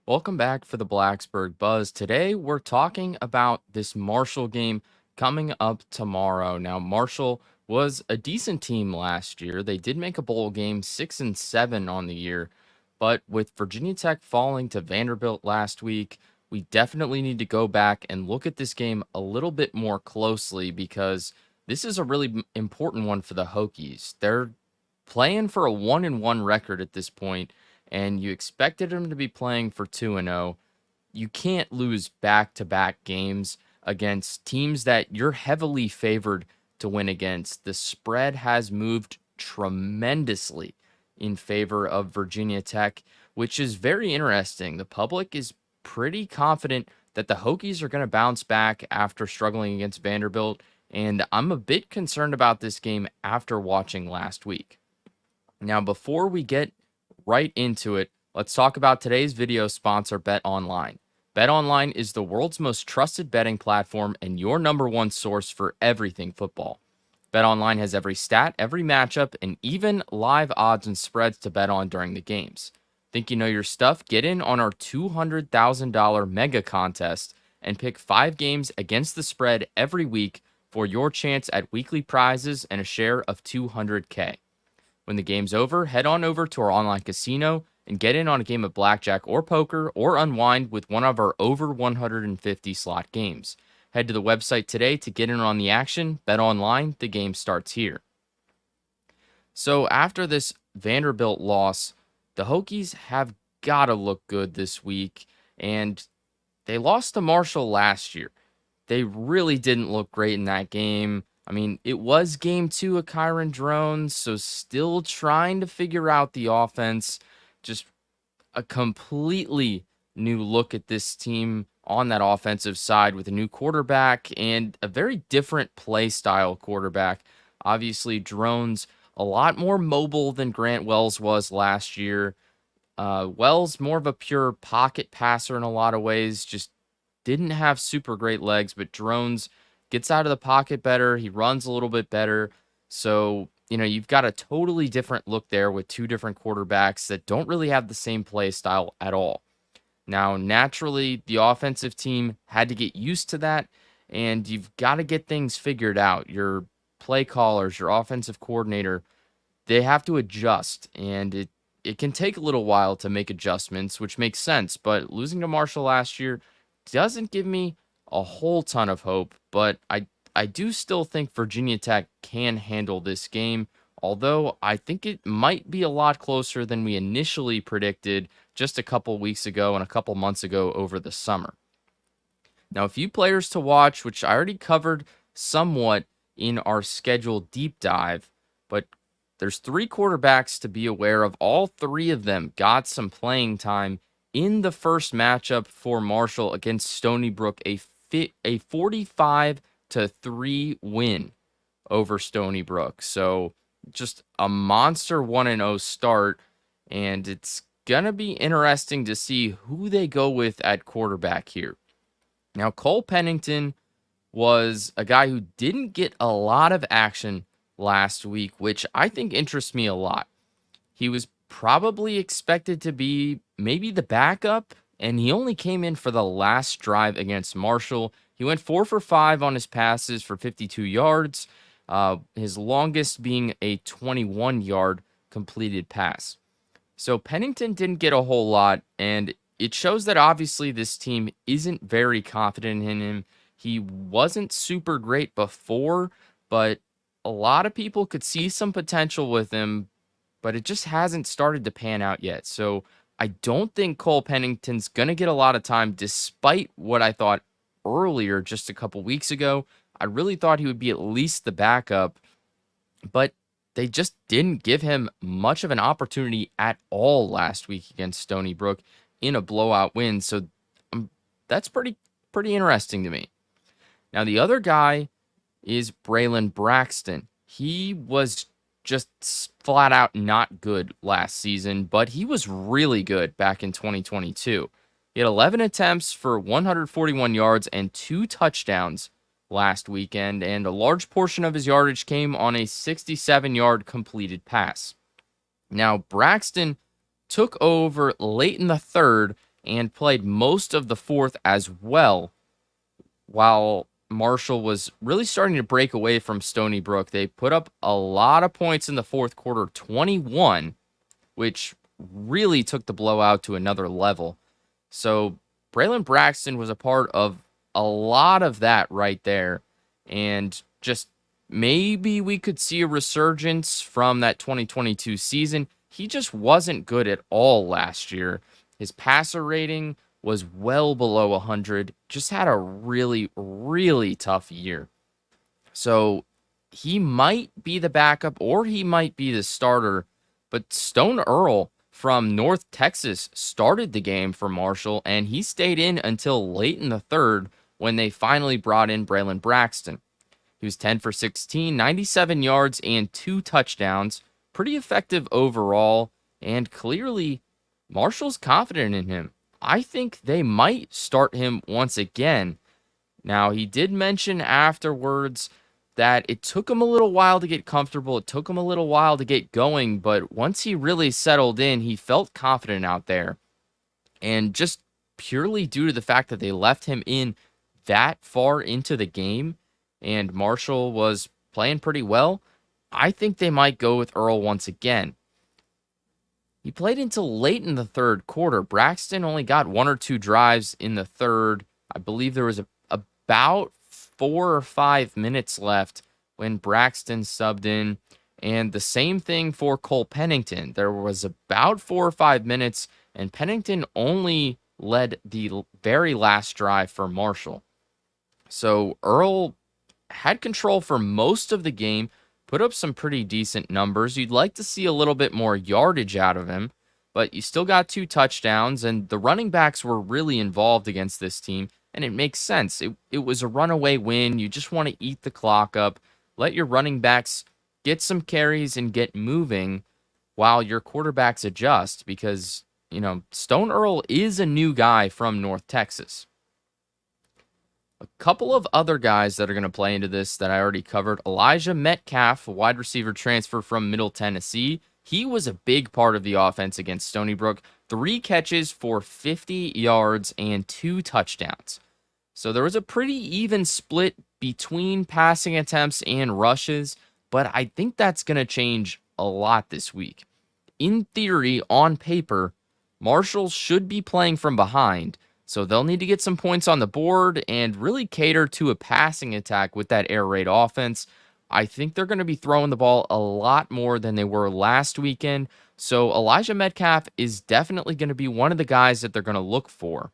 Welcome back for the Blacksburg Buzz. Today we're talking about this Marshall game coming up tomorrow. Now, Marshall was a decent team last year. They did make a bowl game, 6-7 on the year, but with Virginia Tech falling to Vanderbilt last week, we definitely need to go back and look at this game a little bit more closely because this is a really important one for the Hokies. They're playing for a 1-1 record at this point, and you expected him to be playing for 2-0. You can't lose back-to-back games against teams that you're heavily favored to win against. The spread has moved tremendously in favor of Virginia Tech, which is very interesting. The public is pretty confident that the Hokies are going to bounce back after struggling against Vanderbilt, and I'm a bit concerned about this game after watching last week. Now, before we get right into it, let's talk about today's video sponsor, BetOnline. BetOnline is the world's most trusted betting platform and your number one source for everything football. BetOnline has every stat, every matchup, and even live odds and spreads to bet on during the games. Think you know your stuff? Get in on our $200,000 mega contest and pick 5 games against the spread every week for your chance at weekly prizes and a share of $200K. When the game's over, head on over to our online casino and get in on a game of blackjack or poker or unwind with one of our over 150 slot games. Head to the website today to get in on the action. Bet online, the game starts here. So after this Vanderbilt loss, the Hokies have got to look good this week, and they lost to Marshall last year. They really didn't look great in that game. I mean, it was game 2 of Kyron Drones, so still trying to figure out the offense. Just a completely new look at this team on that offensive side with a new quarterback and a very different play style quarterback. Obviously, Drones a lot more mobile than Grant Wells was last year. Wells more of a pure pocket passer in a lot of ways, just didn't have super great legs, but Drones gets out of the pocket better. He runs a little bit better. So, you've got a totally different look there with 2 different quarterbacks that don't really have the same play style at all. Now, naturally, the offensive team had to get used to that, and you've got to get things figured out. Your play callers, your offensive coordinator, they have to adjust, and it can take a little while to make adjustments, which makes sense. But losing to Marshall last year doesn't give me a whole ton of hope, but I do still think Virginia Tech can handle this game, although I think it might be a lot closer than we initially predicted just a couple weeks ago and a couple months ago over the summer. Now, a few players to watch, which I already covered somewhat in our schedule deep dive, but there's 3 quarterbacks to be aware of. All 3 of them got some playing time in the first matchup for Marshall against Stony Brook, a 45-3 win over Stony Brook. So just a monster 1-0 start, and it's going to be interesting to see who they go with at quarterback here. Now, Cole Pennington was a guy who didn't get a lot of action last week, which I think interests me a lot. He was probably expected to be maybe the backup, and he only came in for the last drive against Marshall. He went 4 for 5 on his passes for 52 yards, his longest being a 21-yard completed pass. So Pennington didn't get a whole lot, and it shows that obviously this team isn't very confident in him. He wasn't super great before, but a lot of people could see some potential with him, but it just hasn't started to pan out yet. So I don't think Cole Pennington's going to get a lot of time, despite what I thought earlier just a couple weeks ago. I really thought he would be at least the backup, but they just didn't give him much of an opportunity at all last week against Stony Brook in a blowout win. So that's pretty interesting to me. Now, the other guy is Braylon Braxton. He was just flat out not good last season, but he was really good back in 2022. He had 11 attempts for 141 yards and 2 touchdowns last weekend, and a large portion of his yardage came on a 67-yard completed pass. Now, Braxton took over late in the third and played most of the fourth as well, while Marshall was really starting to break away from Stony Brook. They put up a lot of points in the fourth quarter, 21, which really took the blowout to another level. So Braylon Braxton was a part of a lot of that right there. And just maybe we could see a resurgence from that 2022 season. He just wasn't good at all last year. His passer rating was well below 100, just had a really, really tough year. So he might be the backup or he might be the starter. But Stone Earl from North Texas started the game for Marshall, and he stayed in until late in the third when they finally brought in Braylon Braxton. He was 10 for 16, 97 yards, and 2 touchdowns. Pretty effective overall, and clearly Marshall's confident in him. I think they might start him once again. Now, he did mention afterwards that it took him a little while to get comfortable. It took him a little while to get going, but once he really settled in, he felt confident out there. And just purely due to the fact that they left him in that far into the game and Marshall was playing pretty well, I think they might go with Earl once again. He played until late in the third quarter. Braxton only got 1 or 2 drives in the third. I believe there was about 4 or 5 minutes left when Braxton subbed in. And the same thing for Cole Pennington. There was about 4 or 5 minutes, and Pennington only led the very last drive for Marshall. So Earl had control for most of the game, put up some pretty decent numbers. You'd like to see a little bit more yardage out of him, but you still got 2 touchdowns, and the running backs were really involved against this team, and it makes sense. It was a runaway win. You just want to eat the clock up, let your running backs get some carries and get moving while your quarterbacks adjust because, Stone Earl is a new guy from North Texas. A couple of other guys that are going to play into this that I already covered. Elijah Metcalf, a wide receiver transfer from Middle Tennessee. He was a big part of the offense against Stony Brook. 3 catches for 50 yards and 2 touchdowns. So there was a pretty even split between passing attempts and rushes, but I think that's going to change a lot this week. In theory, on paper, Marshall should be playing from behind, so they'll need to get some points on the board and really cater to a passing attack with that air raid offense. I think they're going to be throwing the ball a lot more than they were last weekend. So Elijah Metcalf is definitely going to be one of the guys that they're going to look for.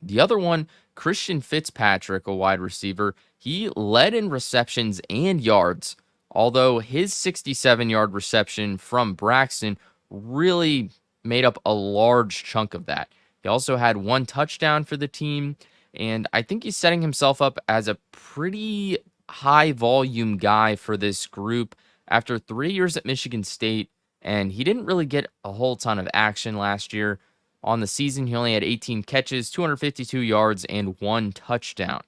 The other one, Christian Fitzpatrick, a wide receiver, he led in receptions and yards, although his 67-yard reception from Braxton really made up a large chunk of that. He also had 1 touchdown for the team, and I think he's setting himself up as a pretty high volume guy for this group after 3 years at Michigan State, and he didn't really get a whole ton of action last year. On the season, he only had 18 catches, 252 yards, and 1 touchdown.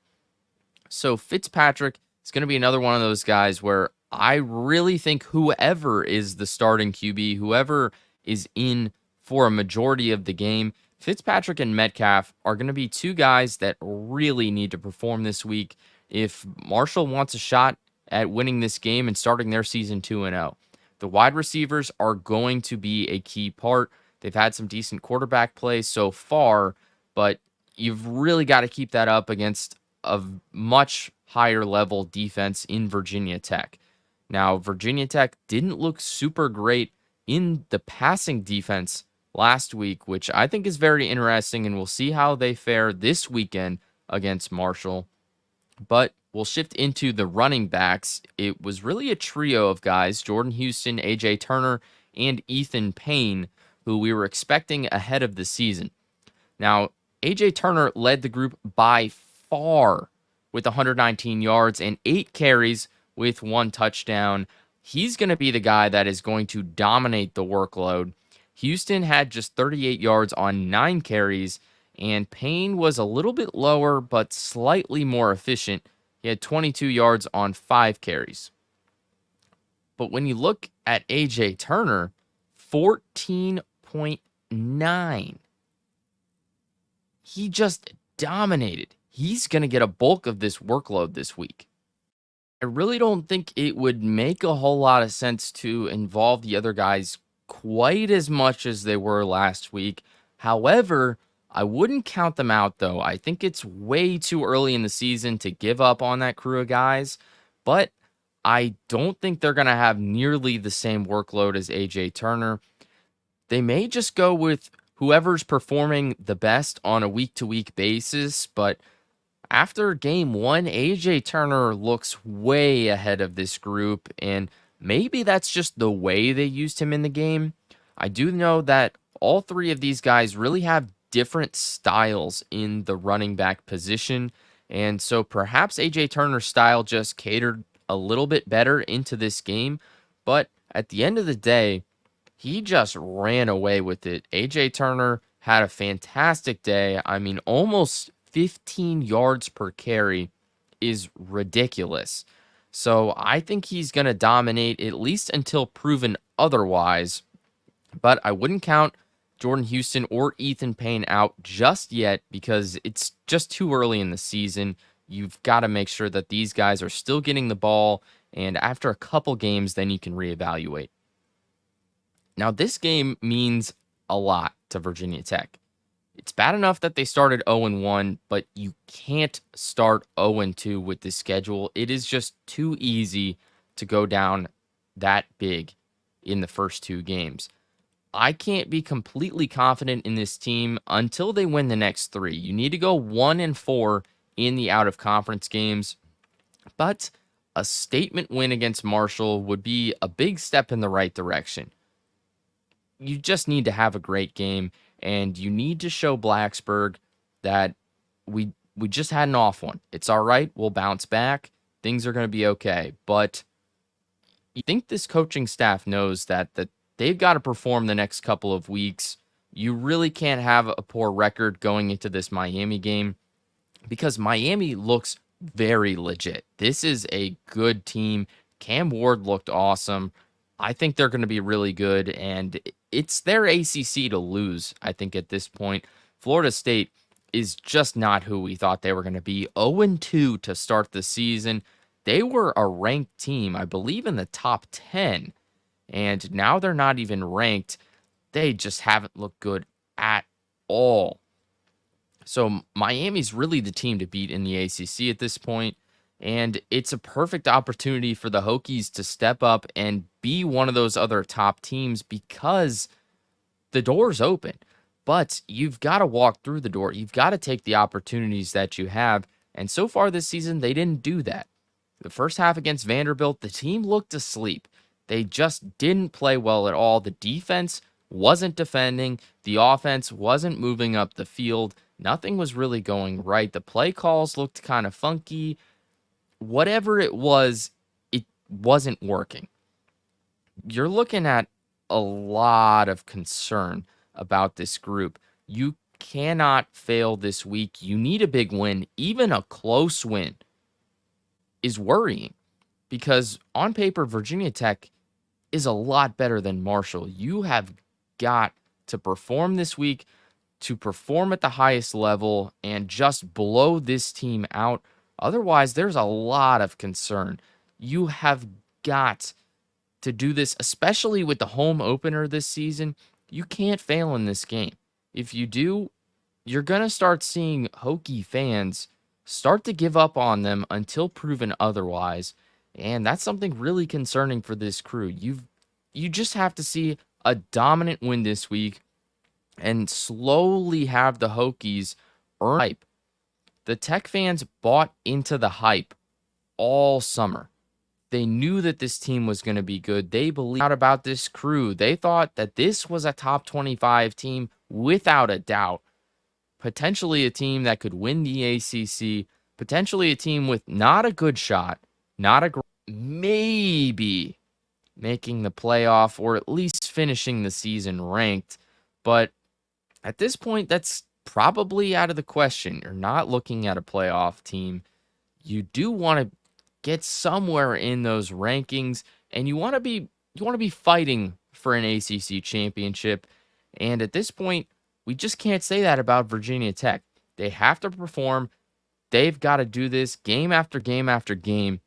So Fitzpatrick is going to be another one of those guys where I really think whoever is the starting QB, whoever is in for a majority of the game, Fitzpatrick and Metcalf are going to be 2 guys that really need to perform this week if Marshall wants a shot at winning this game and starting their season 2-0. The wide receivers are going to be a key part. They've had some decent quarterback play so far, but you've really got to keep that up against a much higher level defense in Virginia Tech. Now, Virginia Tech didn't look super great in the passing defense last week, which I think is very interesting, and we'll see how they fare this weekend against Marshall. But we'll shift into the running backs. It was really a trio of guys, Jordan Houston, A.J. Turner, and Ethan Payne, who we were expecting ahead of the season. Now, A.J. Turner led the group by far with 119 yards and 8 carries with 1 touchdown. He's going to be the guy that is going to dominate the workload. Houston had just 38 yards on 9 carries, and Payne was a little bit lower but slightly more efficient. He had 22 yards on 5 carries. But when you look at A.J. Turner, 14.9 he just dominated. He's going to get a bulk of this workload this week. I really don't think it would make a whole lot of sense to involve the other guys quite as much as they were last week. However, I wouldn't count them out though. I think it's way too early in the season to give up on that crew of guys, but I don't think they're going to have nearly the same workload as AJ Turner. They may just go with whoever's performing the best on a week to week basis, but after game one, AJ Turner looks way ahead of this group, and maybe that's just the way they used him in the game. I do know that all three of these guys really have different styles in the running back position, and so perhaps AJ Turner's style just catered a little bit better into this game, but at the end of the day, he just ran away with it. AJ Turner had a fantastic day. I mean, almost 15 yards per carry is ridiculous. So I think he's going to dominate at least until proven otherwise. But I wouldn't count Jordan Houston or Ethan Payne out just yet because it's just too early in the season. You've got to make sure that these guys are still getting the ball. And after a couple games, then you can reevaluate. Now, this game means a lot to Virginia Tech. It's bad enough that they started 0-1, but you can't start 0-2 with this schedule. It is just too easy to go down that big in the first two games. I can't be completely confident in this team until they win the next three. You need to go 1-4 in the out-of-conference games, but a statement win against Marshall would be a big step in the right direction. You just need to have a great game, and you need to show Blacksburg that we just had an off one. It's all right. We'll bounce back. Things are going to be okay. But you think this coaching staff knows that they've got to perform the next couple of weeks. You really can't have a poor record going into this Miami game because Miami looks very legit. This is a good team. Cam Ward looked awesome. I think they're going to be really good, and it's their ACC to lose, I think, at this point. Florida State is just not who we thought they were going to be. 0-2 to start the season. They were a ranked team, I believe, in the top 10, and now they're not even ranked. They just haven't looked good at all. So Miami's really the team to beat in the ACC at this point. And it's a perfect opportunity for the Hokies to step up and be one of those other top teams because the door's open. But you've got to walk through the door. You've got to take the opportunities that you have. And so far this season, they didn't do that. The first half against Vanderbilt, the team looked asleep. They just didn't play well at all. The defense wasn't defending. The offense wasn't moving up the field. Nothing was really going right. The play calls looked kind of funky. Whatever it wasn't working. You're looking at a lot of concern about this group. You cannot fail this week. You need a big win. Even a close win is worrying because on paper, Virginia Tech is a lot better than Marshall. You have got to perform this week, to perform at the highest level and just blow this team out. Otherwise, there's a lot of concern. You have got to do this, especially with the home opener this season. You can't fail in this game. If you do, you're going to start seeing Hokie fans start to give up on them until proven otherwise. And that's something really concerning for this crew. You just have to see a dominant win this week and slowly have the Hokies earn hype. The Tech fans bought into the hype all summer. They knew that this team was going to be good. They believed about this crew. They thought that this was a top 25 team without a doubt. Potentially a team that could win the ACC. Potentially a team with not a good shot. Maybe making the playoff or at least finishing the season ranked. But at this point, that's probably out of the question. You're not looking at a playoff team. You do want to get somewhere in those rankings, and you want to be fighting for an ACC championship. And at this point, we just can't say that about Virginia Tech. They have to perform. They've got to do this game after game after game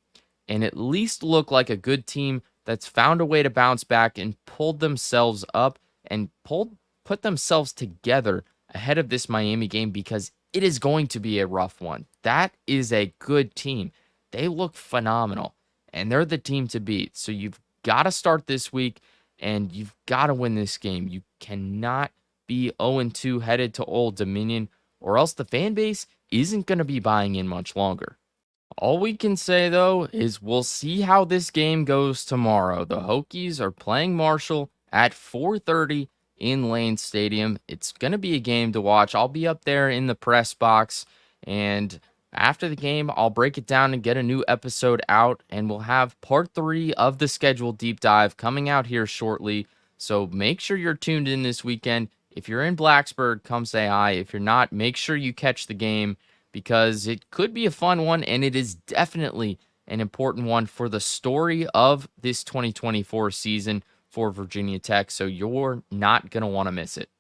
and at least look like a good team that's found a way to bounce back and pulled themselves up and put themselves together ahead of this Miami game because it is going to be a rough one. That is a good team. They look phenomenal and they're the team to beat. So you've got to start this week and you've got to win this game. You cannot be 0-2 headed to Old Dominion or else the fan base isn't going to be buying in much longer. All we can say, though, is we'll see how this game goes tomorrow. The Hokies are playing Marshall at 4:30 in Lane Stadium. It's going to be a game to watch. I'll be up there in the press box, and after the game, I'll break it down and get a new episode out, and we'll have part 3 of the schedule deep dive coming out here shortly. So make sure you're tuned in this weekend. If you're in Blacksburg, come say hi. If you're not, make sure you catch the game because it could be a fun one, and it is definitely an important one for the story of this 2024 season for Virginia Tech. So you're not going to want to miss it.